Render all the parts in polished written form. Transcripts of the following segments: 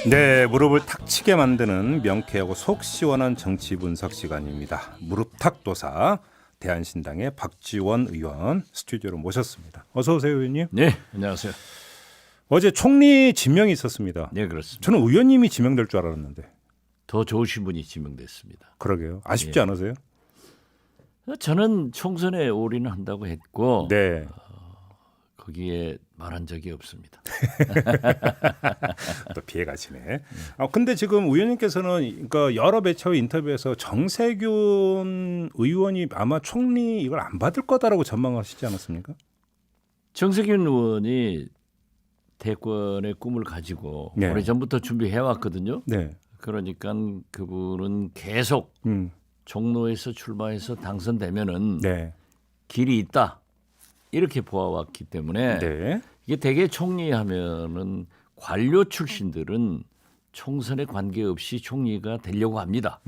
네, 무릎을 탁 치게 만드는 명쾌하고 속 시원한 정치 분석 시간입니다. 무릎탁도사 대한신당의 박지원 의원 스튜디오로 모셨습니다. 어서 오세요, 의원님. 네, 안녕하세요. 어제 총리 지명이 있었습니다. 네, 그렇습니다. 저는 의원님이 지명될 줄 알았는데. 더 좋으신 분이 지명됐습니다. 그러게요. 아쉽지 않으세요? 저는 총선에 올인한다고 했고 네. 거기에 말한 적이 없습니다. 또 피해가시네. 근데 지금 의원님께서는 그러니까 여러 매체의 인터뷰에서 정세균 의원이 아마 총리 이걸 안 받을 거다라고 전망하시지 않았습니까? 정세균 의원이 대권의 꿈을 가지고 네. 오래전부터 준비해 왔거든요. 네. 그러니까 그분은 계속 종로에서 출마해서 당선되면은 네. 길이 있다 이렇게 보아왔기 때문에 네. 이게 대개 총리하면은 관료 출신들은 총선에 관계없이 총리가 되려고 합니다.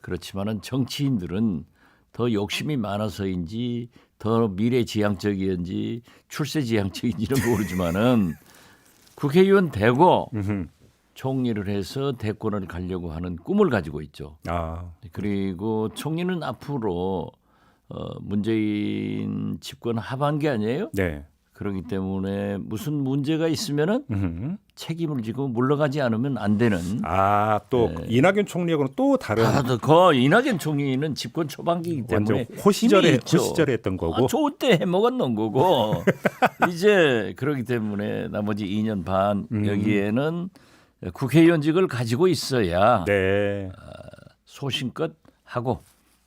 그렇지만은 정치인들은 더 욕심이 많아서인지 더 미래지향적인지 출세지향적인지는 모르지만은 국회의원 되고 총리를 해서 대권을 가려고 하는 꿈을 가지고 있죠. 그리고 총리는 앞으로 문재인 집권 하반기 아니에요? 네. 그렇기 때문에 무슨 문제가 있으면은 책임을 지고 물러가지 않으면 안 되는. 또 이낙연 총리하고는 또 다른. 그 이낙연 총리는 집권 초반기이기 때문에 호시절에 힘이 있죠. 했던 거고. 좋을 때 해먹었는 거고 이제 그렇기 때문에 나머지 2년 반 여기에는 국회의원직을 가지고 있어야 네. 소신껏 하고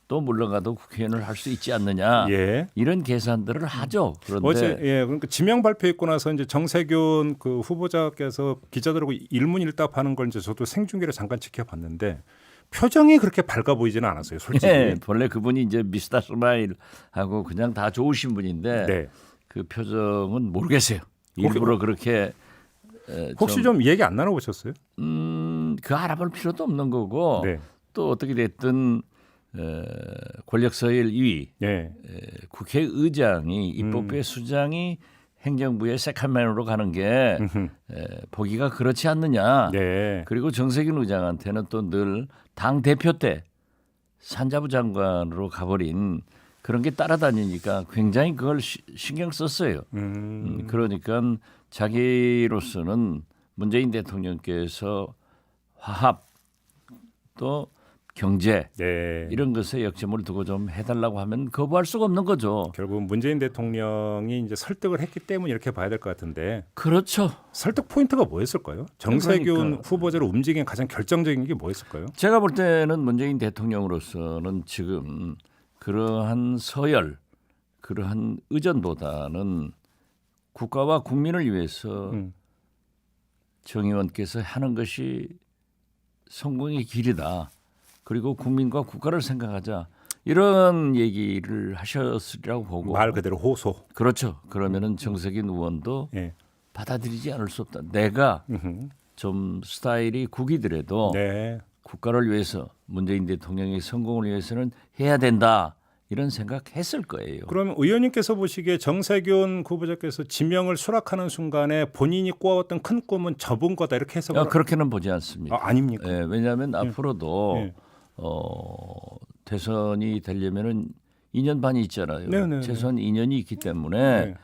또 물러가도 국회의원을 할 수 있지 않느냐. 예. 이런 계산들을 하죠. 그런데 어제 그러니까 지명 발표했고 나서 이제 정세균 그 후보자께서 기자들하고 일문일답하는 걸 이제 저도 생중계를 잠깐 지켜봤는데 표정이 그렇게 밝아 보이지는 않았어요, 솔직히. 네, 본래 그분이 이제 미스터 스마일하고 그냥 다 좋으신 분인데 네. 그 표정은 모르겠어요. 일부러 그렇게 혹시 좀 얘기 안 나눠보셨어요? 그 알아볼 필요도 없는 거고 네. 또 어떻게 됐든 권력서열 2위 네. 국회의장이 입법부의 수장이 행정부의 세컨맨으로 가는 게 보기가 그렇지 않느냐. 네. 그리고 정세균 의장한테는 또 늘 당 대표 때 산자부 장관으로 가버린 그런 게 따라다니니까 굉장히 그걸 신경 썼어요. 그러니까 자기로서는 문재인 대통령께서 화합 또 경제 네. 이런 것에 역점을 두고 좀 해달라고 하면 거부할 수가 없는 거죠. 결국 문재인 대통령이 이제 설득을 했기 때문에 이렇게 봐야 될 것 같은데. 그렇죠. 설득 포인트가 뭐였을까요? 정세균 그러니까. 후보자를 움직인 가장 결정적인 게 뭐였을까요? 제가 볼 때는 문재인 대통령으로서는 지금 그러한 서열, 그러한 의전보다는 국가와 국민을 위해서 정 의원께서 하는 것이 성공의 길이다. 그리고 국민과 국가를 생각하자. 이런 얘기를 하셨으리라고 보고. 말 그대로 호소. 그렇죠. 그러면은 정세균 의원도 예. 받아들이지 않을 수 없다. 내가 좀 스타일이 국이더라도 네. 국가를 위해서 문재인 대통령의 성공을 위해서는 해야 된다. 이런 생각했을 거예요. 그러면 의원님께서 보시기에 정세균 후보자께서 지명을 수락하는 순간에 본인이 꾸어왔던 큰 꿈은 접은 거다 이렇게 해석을. 그렇게는 보지 않습니다. 아닙니까? 예, 왜냐하면 앞으로도 예. 대선이 되려면은 2년 반이 있잖아요. 네네네. 최소한 2년이 있기 때문에 네.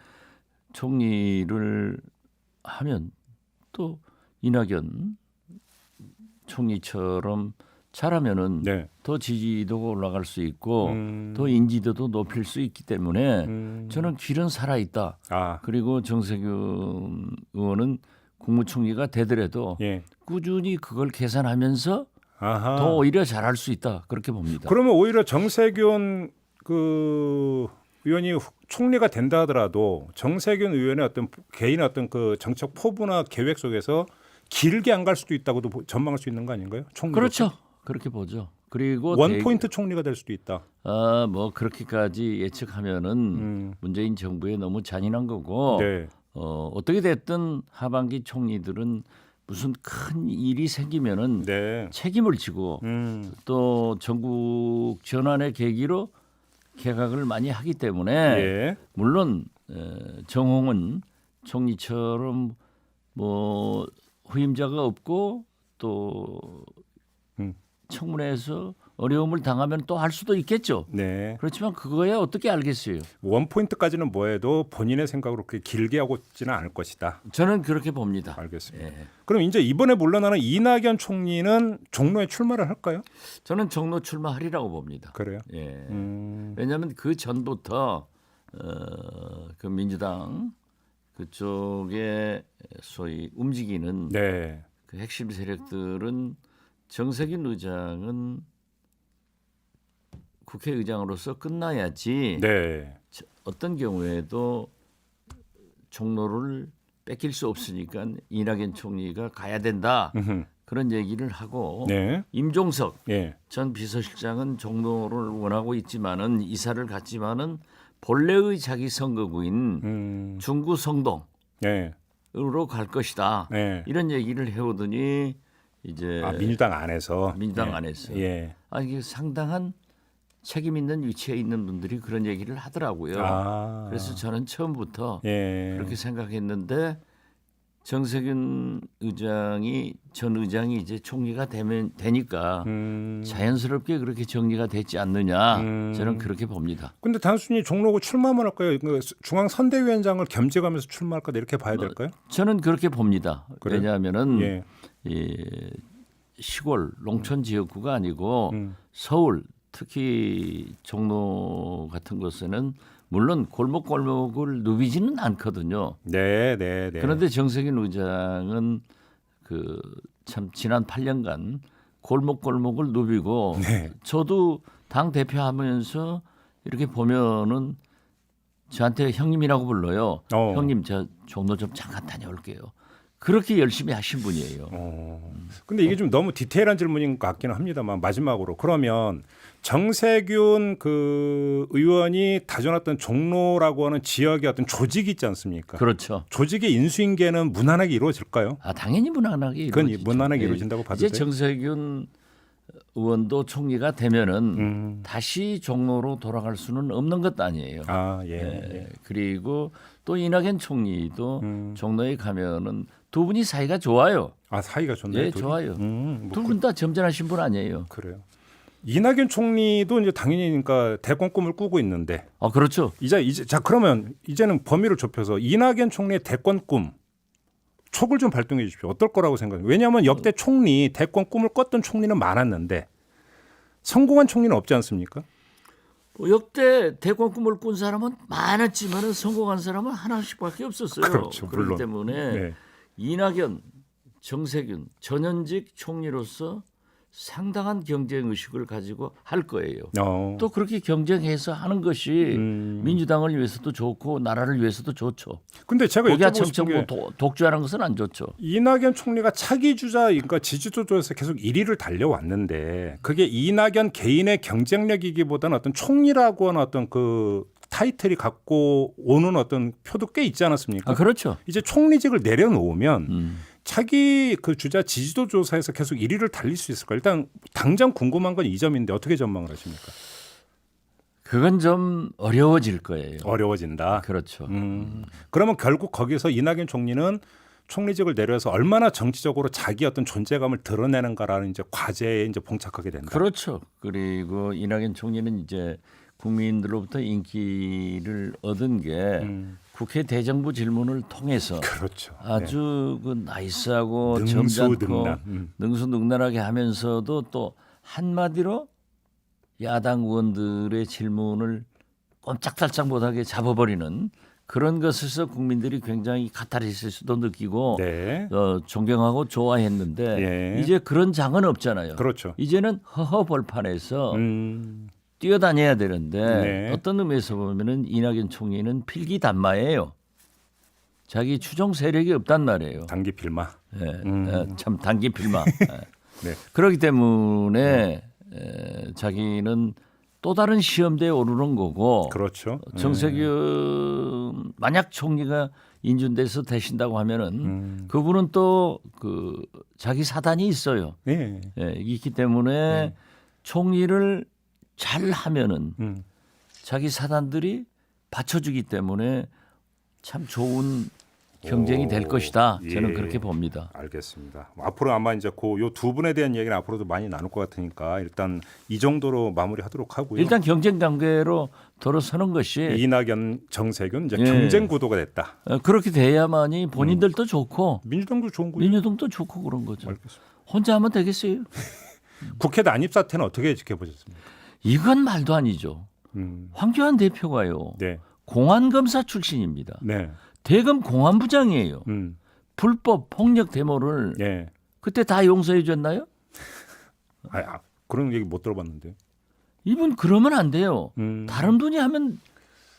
총리를 하면 또 이낙연 총리처럼 잘하면은 네. 더 지지도가 올라갈 수 있고 더 인지도도 높일 수 있기 때문에 저는 길은 살아 있다. 그리고 정세균 의원은 국무총리가 되더라도 예. 꾸준히 그걸 계산하면서 아하. 더 오히려 잘할 수 있다. 그렇게 봅니다. 그러면 오히려 정세균 그 의원이 총리가 된다 하더라도 정세균 의원의 어떤 개인의 어떤 그 정책 포부나 계획 속에서 길게 안 갈 수도 있다고도 전망할 수 있는 거 아닌가요? 총리. 그렇죠. 그렇게 보죠. 그리고 원 포인트 총리가 될 수도 있다. 뭐 그렇게까지 예측하면은 문재인 정부에 너무 잔인한 거고 네. 어떻게 됐든 하반기 총리들은 무슨 큰 일이 생기면은 네. 책임을 지고 또 전국 전환의 계기로 개각을 많이 하기 때문에 예. 물론 정홍은 총리처럼 뭐 후임자가 없고 또 청문회에서 어려움을 당하면 또 할 수도 있겠죠. 네. 그렇지만 그거야 어떻게 알겠어요. 원 포인트까지는 뭐해도 본인의 생각으로 그렇게 길게 하고 있지는 않을 것이다. 저는 그렇게 봅니다. 알겠습니다. 예. 그럼 이제 이번에 물러나는 이낙연 총리는 종로에 출마를 할까요? 저는 종로 출마하리라고 봅니다. 그래요? 예. 왜냐하면 그 전부터 그 민주당 그쪽에 소위 움직이는 네. 그 핵심 세력들은 정세균 의장은 국회의장으로서 끝나야지 네. 어떤 경우에도 종로를 뺏길 수 없으니까 이낙연 총리가 가야 된다. 그런 얘기를 하고 네. 임종석 예. 전 비서실장은 종로를 원하고 있지만은 이사를 갔지만은 본래의 자기 선거구인 중구 성동으로 네. 갈 것이다. 네. 이런 얘기를 해오더니 이제 민주당 안에서. 민주당 예. 안에서 예. 이게 상당한 책임 있는 위치에 있는 분들이 그런 얘기를 하더라고요. 그래서 저는 처음부터 예. 그렇게 생각했는데 정세균 의장이 전 의장이 이제 총리가 되니까 자연스럽게 그렇게 정리가 됐지 않느냐 저는 그렇게 봅니다. 근데 단순히 종로구 출마만 할까요? 그 중앙 선대위원장을 겸직하면서 출마할까 이렇게 봐야 될까요? 저는 그렇게 봅니다. 그래요? 왜냐하면은 예. 이 시골 농촌 지역구가 아니고 서울 특히 종로 같은 곳에는 물론 골목골목을 누비지는 않거든요. 네, 네, 네. 그런데 정세균 의장은 그 참 지난 8년간 골목골목을 누비고 네. 저도 당 대표하면서 이렇게 보면은 저한테 형님이라고 불러요. 형님 저 종로 좀 잠깐 다녀올게요. 그렇게 열심히 하신 분이에요. 근데 이게 좀 너무 디테일한 질문인 것 같기는 합니다만 마지막으로 그러면 정세균 그 의원이 다져놨던 종로라고 하는 지역의 어떤 조직이 있지 않습니까? 그렇죠. 조직의 인수인계는 무난하게 이루어질까요? 당연히 무난하게 그건 이루어지죠. 무난하게 이루어진다고 봐도 이제 돼요? 정세균 의원도 총리가 되면은 다시 종로로 돌아갈 수는 없는 것 아니에요. 예. 그리고 또 이낙연 총리도 종로에 가면은 두 분이 사이가 좋아요. 사이가 좋네요. 예, 둘이? 좋아요. 뭐 두 분 다 점잖으신 분 아니에요. 그래요. 이낙연 총리도 이제 당연히 그러니까 대권 꿈을 꾸고 있는데 그렇죠. 이제 자 그러면 이제는 범위를 좁혀서 이낙연 총리의 대권 꿈 촉을 좀 발동해 주십시오. 어떨 거라고 생각해요? 왜냐하면 역대 총리 대권 꿈을 꿨던 총리는 많았는데 성공한 총리는 없지 않습니까? 역대 대권 꿈을 꾼 사람은 많았지만은 성공한 사람은 하나씩밖에 없었어요. 그렇죠, 그렇기 물론. 때문에 네. 이낙연, 정세균 전현직 총리로서 상당한 경쟁 의식을 가지고 할 거예요. 또 그렇게 경쟁해서 하는 것이 민주당을 위해서도 좋고 나라를 위해서도 좋죠. 근데 제가 거기가 여쭤보고 싶은 게 독주하는 것은 안 좋죠. 이낙연 총리가 차기 주자 그러니까 지지도조에서 계속 1위를 달려왔는데 그게 이낙연 개인의 경쟁력이기보다는 어떤 총리라고 하는 어떤 그 타이틀이 갖고 오는 어떤 표도 꽤 있지 않았습니까? 그렇죠. 이제 총리직을 내려놓으면 차기 그 주자 지지도 조사에서 계속 1위를 달릴 수 있을까? 일단 당장 궁금한 건 이 점인데 어떻게 전망을 하십니까? 그건 좀 어려워질 거예요. 어려워진다. 그렇죠. 그러면 결국 거기서 이낙연 총리는 총리직을 내려서 얼마나 정치적으로 자기 어떤 존재감을 드러내는가라는 이제 과제에 이제 봉착하게 된다. 그렇죠. 그리고 이낙연 총리는 이제 국민들로부터 인기를 얻은 게 국회 대정부 질문을 통해서 그렇죠. 아주 그 나이스하고 능수능란. 점잖고 능수능란하게 하면서도 또 한마디로 야당 의원들의 질문을 꼼짝달싹 못하게 잡아버리는 그런 것에서 국민들이 굉장히 카타르시스도 느끼고 네. 존경하고 좋아했는데 예. 이제 그런 장은 없잖아요. 그렇죠. 이제는 허허벌판에서 뛰어다녀야 되는데 네. 어떤 의미에서 보면은 이낙연 총리는 필기단마예요. 자기 추종 세력이 없단 말이에요. 단기 필마. 참 단기 필마. 네. 그렇기 때문에 자기는 또 다른 시험대에 오르는 거고. 그렇죠. 정세균 만약 총리가 인준돼서 되신다고 하면은 그분은 또 그 자기 사단이 있어요. 네. 있기 때문에 총리를 잘 하면은 자기 사단들이 받쳐주기 때문에 참 좋은 경쟁이 될 것이다. 예. 저는 그렇게 봅니다. 알겠습니다. 앞으로 아마 이제 요두 분에 대한 얘기는 앞으로도 많이 나눌 것 같으니까 일단 이 정도로 마무리하도록 하고요. 일단 경쟁 관계로 돌아서는 것이 이낙연, 정세균 이제 예. 경쟁 구도가 됐다. 그렇게 돼야만이 본인들도 좋고 민주당도 좋은 거죠. 민주당도 좋고 그런 거죠. 알겠습니다. 혼자 하면 되겠어요? 국회 난입 사태는 어떻게 지켜보셨습니까? 이건 말도 아니죠. 황교안 대표가요. 네. 공안검사 출신입니다. 네. 대검 공안부장이에요. 불법 폭력 데모를 네. 그때 다 용서해 줬나요? 그런 얘기 못 들어봤는데. 이분 그러면 안 돼요. 다른 분이 하면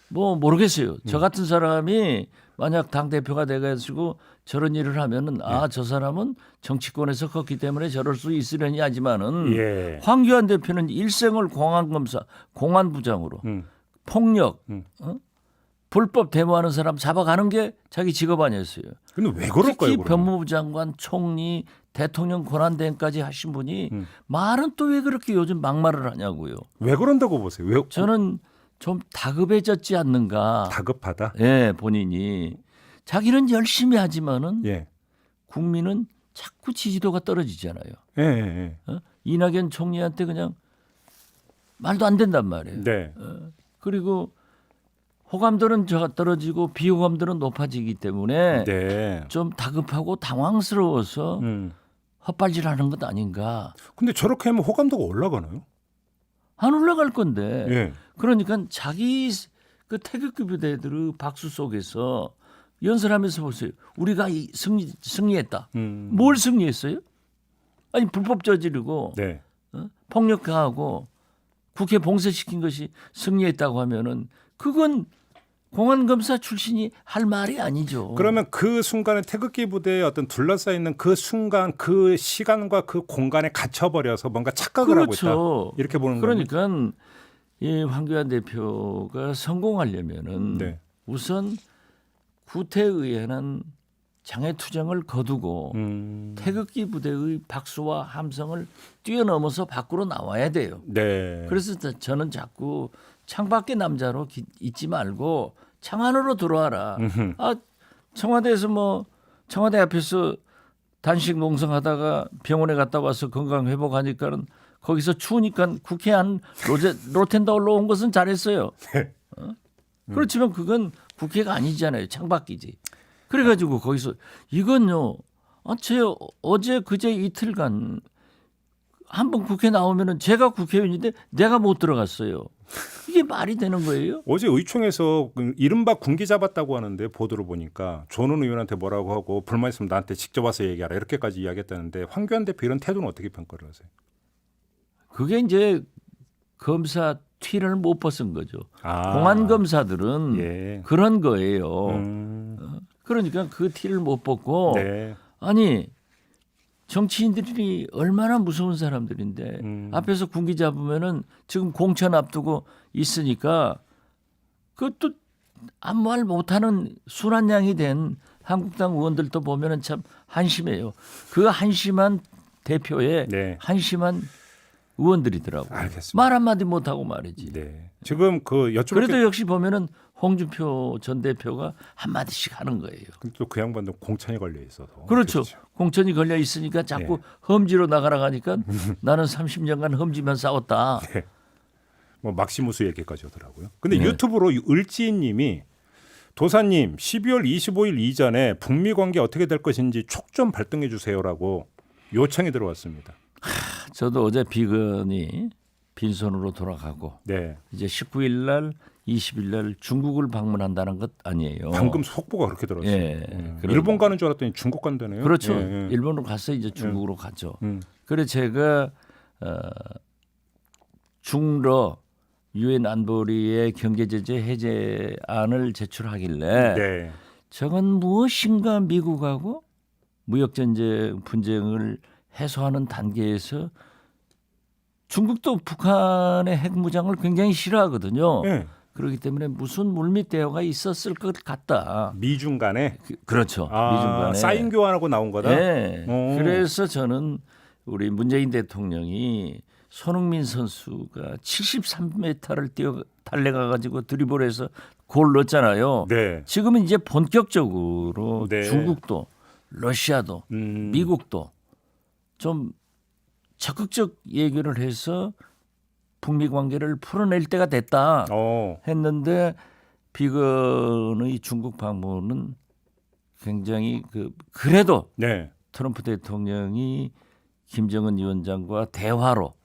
뭐 모르겠어요. 저 같은 사람이 만약 당대표가 돼가지고 저런 일을 하면은 저 사람은 정치권에서 컸기 때문에 저럴 수 있으려니 하지만은 예. 황교안 대표는 일생을 공안검사, 공안부장으로 폭력, 불법 데모하는 사람 잡아가는 게 자기 직업 아니었어요. 근데 왜 그럴까요? 특히 그러면? 법무부 장관, 총리, 대통령 권한대행까지 하신 분이 말은 또 왜 그렇게 요즘 막말을 하냐고요. 왜 그런다고 보세요? 왜 저는 좀 다급해졌지 않는가. 다급하다? 예, 본인이 자기는 열심히 하지만은 예. 국민은 자꾸 지지도가 떨어지잖아요. 예, 예, 예. 이낙연 총리한테 그냥 말도 안 된단 말이에요. 네. 그리고 호감도는 떨어지고 비호감도는 높아지기 때문에 네. 좀 다급하고 당황스러워서 헛발질하는 것 아닌가. 근데 저렇게 하면 호감도가 올라가나요? 안 올라갈 건데. 예. 그러니까 자기 그 태극기 부대들의 박수 속에서 연설하면서 보세요. 우리가 승리했다. 뭘 승리했어요? 아니 불법 저지르고 네. 폭력 가하고 국회 봉쇄시킨 것이 승리했다고 하면은 그건 공안검사 출신이 할 말이 아니죠. 그러면 그 순간에 태극기 부대에 어떤 둘러싸여 있는 그 순간 그 시간과 그 공간에 갇혀버려서 뭔가 착각을 그렇죠. 하고 있다. 이렇게 보는 거예요. 그러니까 이 황교안 대표가 성공하려면은 네. 우선 구태에 의한 장애투쟁을 거두고 태극기 부대의 박수와 함성을 뛰어넘어서 밖으로 나와야 돼요. 네. 그래서 저는 자꾸 창밖의 남자로 있지 말고 창 안으로 들어와라. 청와대에서 뭐 청와대 앞에서 단식 농성하다가 병원에 갔다 와서 건강 회복하니까는 거기서 추우니까 국회 안 로텐다올로 온 것은 잘했어요. 그렇지만 그건 국회가 아니잖아요. 창밖이지. 그래가지고 거기서 이건요. 제가 어제 그제 이틀간 한번 국회 나오면은 제가 국회의원인데 내가 못 들어갔어요. 이게 말이 되는 거예요? 어제 의총에서 이른바 군기 잡았다고 하는데 보도를 보니까 조는 의원한테 뭐라고 하고 불만 있으면 나한테 직접 와서 얘기하라 이렇게까지 이야기했다는데 황교안 대표 이런 태도는 어떻게 평가를 하세요? 그게 이제 검사 티를 못 벗은 거죠. 공안 검사들은 예. 그런 거예요. 그러니까 그 티를 못 벗고 네. 아니 정치인들이 얼마나 무서운 사람들인데 앞에서 군기 잡으면은 지금 공천 앞두고 있으니까 그것도 아무 말 못하는 순한 양이 된 한국당 의원들도 보면은 참 한심해요. 그 한심한 대표의 네. 한심한 의원들이더라고요. 알겠습니다. 말 한마디 못하고 말이지. 네. 지금 그 여쭤볼 그래도 게 역시 보면은 홍준표 전 대표가 한마디씩 하는 거예요. 또 그 양반도 공천이 걸려 있어서 그렇죠. 공천이 걸려 있으니까 자꾸 험지로 나가라 하니까 나는 30년간 험지만 싸웠다. 네. 뭐 막시무스 얘기까지 하더라고요. 근데 네. 유튜브로 을지인님이 도사님 12월 25일 이전에 북미 관계 어떻게 될 것인지 촉 좀 발동해 주세요라고 요청이 들어왔습니다. 저도 어제 비건이 빈손으로 돌아가고 네. 이제 19일 날 20일 날 중국을 방문한다는 것 아니에요. 방금 속보가 그렇게 들었어요. 예. 일본 가는 줄 알았더니 중국 간다네요. 그렇죠. 예. 일본으로 가서 이제 중국으로 가죠. 그래 제가 중러 유엔 안보리의 경제 제재 해제안을 제출하길래 네. 저건 무엇인가 미국하고 무역 전쟁 분쟁을 해소하는 단계에서 중국도 북한의 핵무장을 굉장히 싫어하거든요. 네. 그렇기 때문에 무슨 물밑 대화가 있었을 것 같다. 미중 간에 그렇죠. 미중 간에 사인 교환하고 나온 거다. 네. 오. 그래서 저는 우리 문재인 대통령이 손흥민 선수가 73m를 달려가 가지고 드리블해서 골 넣었잖아요. 네. 지금은 이제 본격적으로 네. 중국도, 러시아도, 미국도 좀 적극적 얘기를 해서 북미 관계를 풀어낼 때가 됐다 했는데 비건의 중국 방문은 굉장히 그래도 네. 트럼프 대통령이 김정은 위원장과 대화로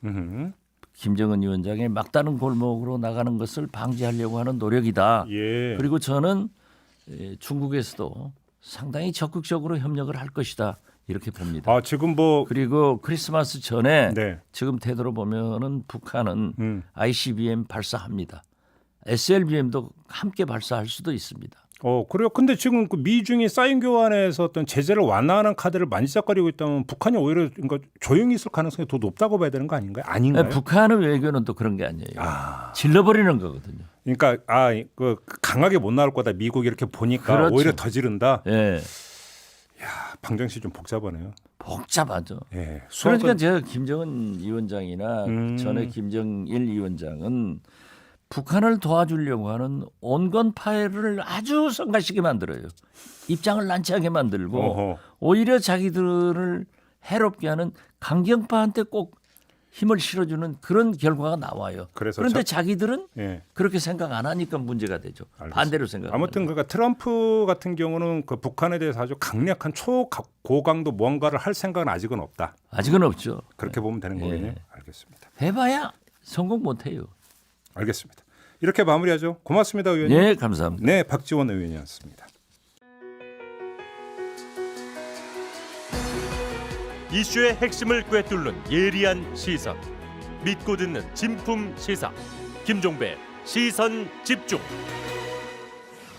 김정은 위원장의 막다른 골목으로 나가는 것을 방지하려고 하는 노력이다. 예. 그리고 저는 중국에서도 상당히 적극적으로 협력을 할 것이다. 이렇게 봅니다. 아, 지금 뭐 그리고 크리스마스 전에 네. 지금 태도로 보면은 북한은 ICBM 발사합니다. SLBM도 함께 발사할 수도 있습니다. 그래요. 근데 지금 그 미중이 사인 교환에서 어떤 제재를 완화하는 카드를 만지작거리고 있다면 북한이 오히려 그러니까 조용히 있을 가능성이 더 높다고 봐야 되는 거 아닌가요? 아닌가요? 북한의 외교는 또 그런 게 아니에요. 질러버리는 거거든요. 그러니까 그 강하게 못 나올 거다. 미국이 이렇게 보니까 그렇죠. 오히려 더 지른다. 예. 방정 씨 좀 복잡하네요. 복잡하죠. 예. 그러니까 제가 김정은 위원장이나 전에 김정일 위원장은 북한을 도와주려고 하는 온건 파해를 아주 성가시게 만들어요. 입장을 난처하게 만들고 어허. 오히려 자기들을 해롭게 하는 강경파한테 꼭 힘을 실어주는 그런 결과가 나와요. 그런데 자기들은 예. 그렇게 생각 안 하니까 문제가 되죠. 알겠습니다. 반대로 생각. 아무튼 그러니까 트럼프 같은 경우는 그 북한에 대해서 아주 강력한 초고강도 뭔가를 할 생각은 아직은 없다. 아직은 없죠. 그렇게 보면 되는 거겠네요. 알겠습니다. 해봐야 성공 못해요. 알겠습니다. 이렇게 마무리하죠. 고맙습니다, 의원님. 네, 감사합니다. 네, 박지원 의원이었습니다. 이슈의 핵심을 꿰뚫는 예리한 시선, 믿고 듣는 진품 시사, 김종배 시선 집중.